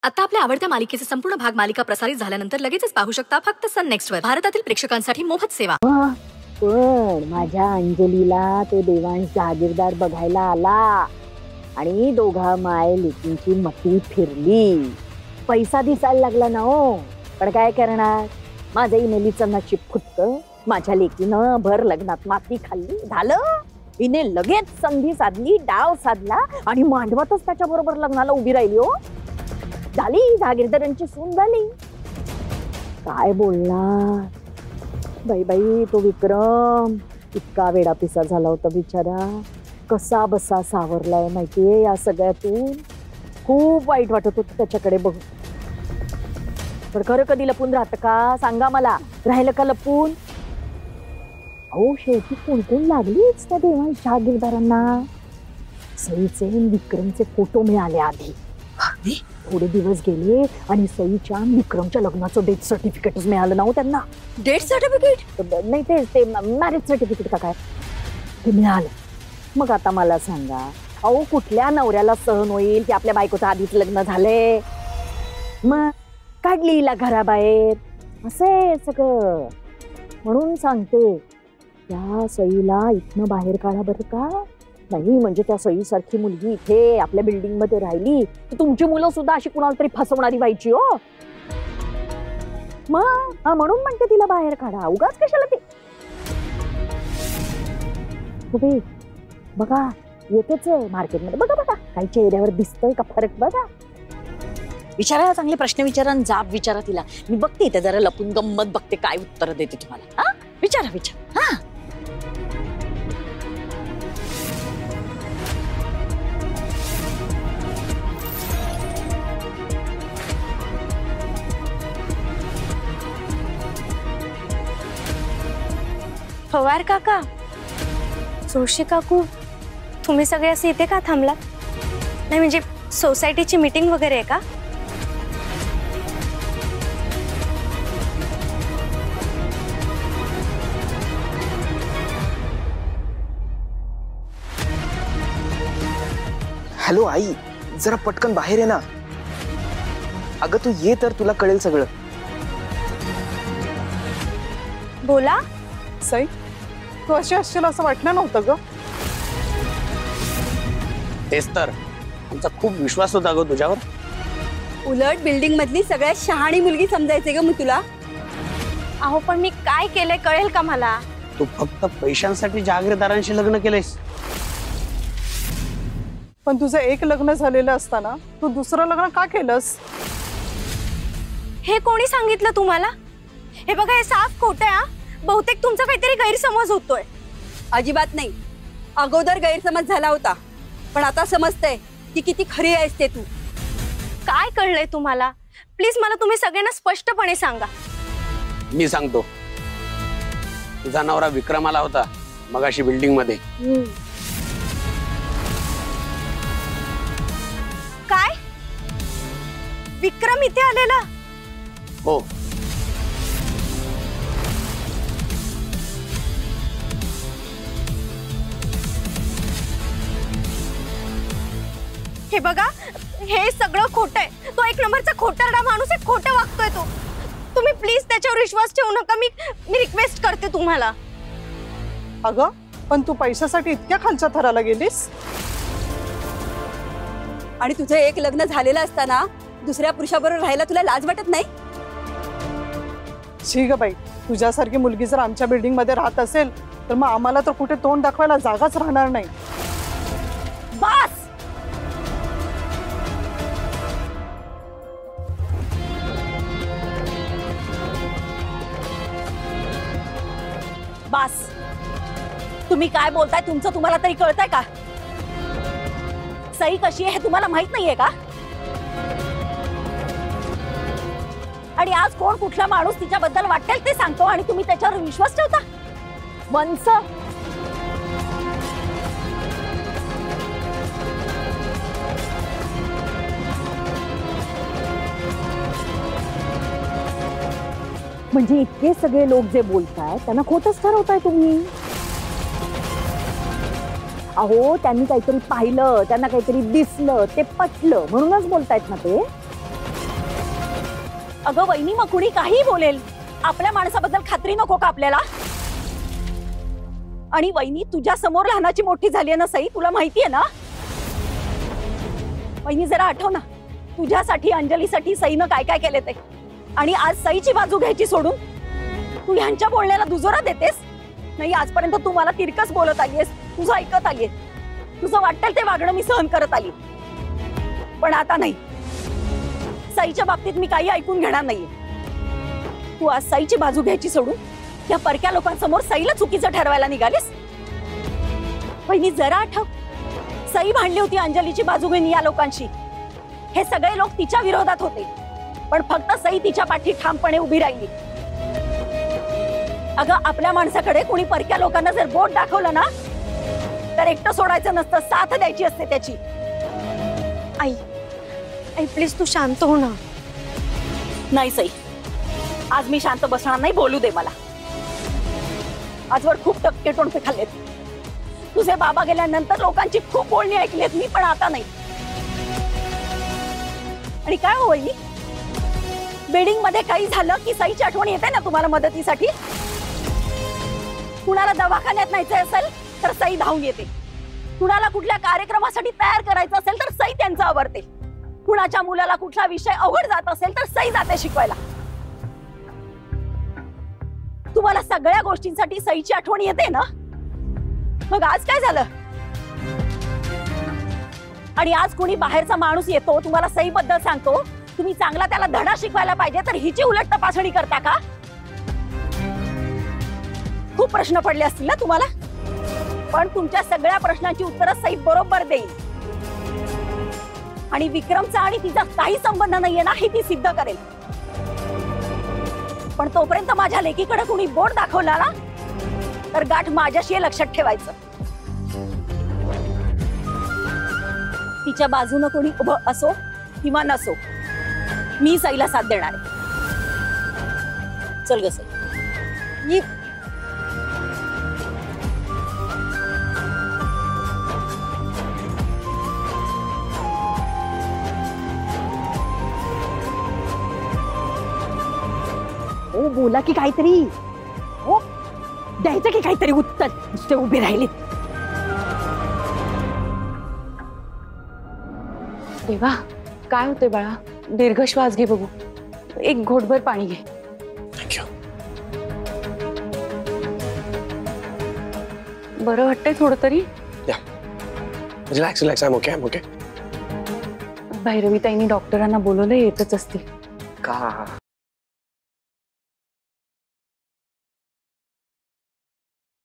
आता आपल्या आवडत्या मालिकेचे संपूर्ण भाग मालिका प्रसारित झाल्यानंतर लगेचच पाहू शकता फक्त सन नेक्स्ट वर. भारतातील प्रेक्षकांसाठी मोफत सेवा. पण माझ्या अंजलीला तो देवांश जहागीरदार बघायला आला आणि दोघा माय लेकींची मती फिरली. पैसा दिसायला लागला ना हो, पण काय करणार, माझं इनेलीचं नशीब फुटतं. माझ्या लेकीनं भर लग्नात माती खाल्ली. झालं, हिने लगेच संधी साधली, डाव साधला आणि मांडवातच त्याच्या बरोबर लग्नाला उभी राहिली. हो, झाली जहागीरदारांची सून झाली. काय बोलणार बाई बाई, तो विक्रम इतका वेडा पिसा झाला होता बिचारा. कसा बसा सावरलाय माहितीये या सगळ्यातून. खूप वाईट वाटत होतं त्याच्याकडे बघ. पण खरं कधी लपून राहतं का सांगा मला, राहिलं का लपून? अहो शेवटी कोण कोण लागलीच त्या देवांश जहागीरदारांना. सईचे विक्रमचे फोटो मिळाले आधी. थोडे दिवस गेले आणि सईच्या विक्रमच्या लग्नाचं डेथ सर्टिफिकेटच मिळालं ना हो त्यांना. डेट सर्टिफिकेट नाही, ते मॅरेज सर्टिफिकेट का काय ते मिळालं. मग आता मला सांगा, अहो कुठल्या नवऱ्याला सहन होईल की आपल्या बायकोचं आधीच लग्न झाले. मग काढली हिला घराबाहेर असे सगळं. म्हणून सांगते त्या सईला इथनं बाहेर काढा बरं का. नाही म्हणजे त्या सई सारखी मुलगी इथे आपल्या बिल्डिंग मध्ये राहिली तर तुमची मुलं सुद्धा अशी कुणाला तरी फसवणारी व्हायची. हो मग म्हणून म्हणते तिला बाहेर काढा. उगाच कशाला ते बघा येतेच आहे मार्केटमध्ये. बघा बघा काही चेहऱ्यावर दिसतोय का फरक बघा. विचारा, चांगले प्रश्न विचारा, जाब विचारा तिला. मी बघते इथे जरा लपून गंमत बघते काय उत्तर देते तुम्हाला. हा विचारा विचारा. हा पवार काका, जोशी काकू, तुम्ही सगळे असे इथे का थांबला? नाही म्हणजे सोसायटीची मीटिंग वगैरे आहे का? हॅलो आई, जरा पटकन बाहेर ये ना. अगं तू ये तर तुला कळेल सगळं. बोला. सई, तू अशी असशील असं वाटलं नव्हतं ग. तेच तर, आमचा खूप विश्वास होता ग तुझ्यावर. उलट बिल्डिंग मधली सगळ्यात शहाणी मुलगी समजायचे ग मग तुला. अहो पण मी काय केले कळेल का मला? तू फक्त पैशांसाठी जहागीरदारांशी लग्न केलेस. पण तुझं एक लग्न झालेलं असताना तू दुसरं लग्न का केलंस? हे कोणी सांगितलं तुम्हाला? हे बघा, हे साफ खोटं आहे. बहुतेक तुमचा काहीतरी गैरसमज होतोय. अजिबात नाही, अगोदर गैरसमज झाला होता, पण आता समजतंय की किती खरी आहेस ते तू. काय कळलंय तुम्हाला? प्लीज मला तुम्ही सगळ्यांना स्पष्टपणे सांगा. मी सांगतो, तुझा नवरा विक्रम आला होता मगाशी बिल्डिंग मध्ये. काय? विक्रम इथे आलेला? हो. हे बघा, हे सगळं खोटं आहे. तो एक नंबरचा खोटारडा माणूस आहे. खोटं वागतोय तो. तुम्ही प्लीज त्याच्यावर विश्वास ठेवू नका. मी रिक्वेस्ट करते तुम्हाला. अगं पण तू पैशासाठी इतक्या खालच्या थराला गेलीस? आणि तुझं एक लग्न झालेलं असताना दुसऱ्या पुरुषाबरोबर राहायला तुला लाज वाटत नाही? छी ग बाई, तुझ्यासारखी मुलगी जर आमच्या बिल्डिंग मध्ये राहत असेल तर मग आम्हाला तर कुठे तोंड दाखवायला जागाच राहणार नाही. बस. बस, तुम्ही काय बोलताय तुमचं तुम्हाला तरी कळतंय का? सई कशी आहे हे तुम्हाला माहित नाहीये का? आणि आज कोण कुठला माणूस तिच्याबद्दल वाटेल ते सांगतो आणि तुम्ही त्याच्यावर विश्वास ठेवता? वंस, म्हणजे इतके सगळे लोक जे बोलताय त्यांना खोटच ठरवताय तुम्ही. अहो त्यांनी काहीतरी पाहिलं, त्यांना काहीतरी दिसलं, ते पटलं म्हणूनच बोलतायत ना ते. अगं वहिनी, मग कुणी काही बोलेल, आपल्या माणसाबद्दल खात्री नको का आपल्याला? आणि वहिनी, तुझ्या समोर लहानाची मोठी झाली आहे ना सई, तुला माहितीये ना? वहिनी जरा आठव ना, तुझ्यासाठी अंजलीसाठी सईनं काय काय केले ते. आणि आज सईची बाजू घ्यायची सोडून तू ह्यांच्या बोलण्याला दुजोरा देतेस. नाही, आजपर्यंत तू मला तिरकस बोलत आलीयस, तुझं ऐकत आलीयस, तुझं वाटेल ते वागणं मी सहन करत आली. पण आता नाही, सईच्या बाबतीत मी काही ऐकून घेणार नाहीये. तू आज सईची बाजू घ्यायची सोडून या परक्या लोकांसमोर सईला चुकीचं ठरवायला निघालीस. वहिनी जरा आठव, सई भांडली होती अंजलीची बाजू घेऊन या लोकांशी. हे सगळे लोक तिच्या विरोधात होते, पण फक्त सई तिच्या पाठी ठामपणे उभी राहिली. अगं, आपल्या माणसाकडे कोणी परक्या लोकांना जर बोट दाखवलं ना, तर एकटं सोडायचं नसतं, साथ द्यायची असते त्याची. आई आई प्लीज तू शांत हो ना. नाही सई, आज मी शांत बसणार नाही, बोलू दे मला. आजवर खूप टक्के टोणके खाल्लेत. तुझे बाबा गेल्यानंतर लोकांची खूप बोलणी ऐकलीत मी, पण आता नाही. आणि काय हो वहिनी, बिल्डिंग मध्ये काही झालं की सईची आठवण येते ना तुम्हाला मदतीसाठी? कुणाला दवाखान्यात न्यायचं असेल तर सई धावून येते. कुणाला कुठल्या कार्यक्रमासाठी तयार करायचं असेल तर सई त्यांचं आवरते. कुणाच्या मुलाला कुठला विषय अवघड जात असेल तर सई जाते शिकवायला. तुम्हाला सगळ्या गोष्टींसाठी सईची आठवण येते ना? मग आज काय झालं? आणि आज कुणी बाहेरचा माणूस येतो, तुम्हाला सई बद्दल सांगतो, तुम्ही चांगला त्याला धडा शिकवायला पाहिजे, तर हिची उलट तपासणी करता का? खूप प्रश्न पडले असतील ना तुम्हाला, पण तुमच्या सगळ्या प्रश्नांची उत्तरं सई बरोबर देईल. आणि विक्रमचा आणि तिचा काही संबंध नाहीये ना, हे ती सिद्ध करेल. पण तोपर्यंत माझ्या लेकीकडे कुणी बोट दाखवला ना, तर गाठ माझ्याशी आहे, लक्षात ठेवायचं. तिच्या बाजूनं कोणी उभं असो किंवा नसो, मी सईला साथ देणार आहे. चल ग सई. मी हो, बोला की काहीतरी. हो, द्यायचं की काहीतरी उत्तर, नुसते उभे राहिले. देवा, काय होते बाळा? दीर्घ श्वास घे बघू. एक घोटभर पाणी घे. थँक्यू. बरं वाटतंय थोडं तरी? Relax relax, I am okay. Bhairavi ताईंनी डॉक्टरांना बोलवलं, येतच असतील. का?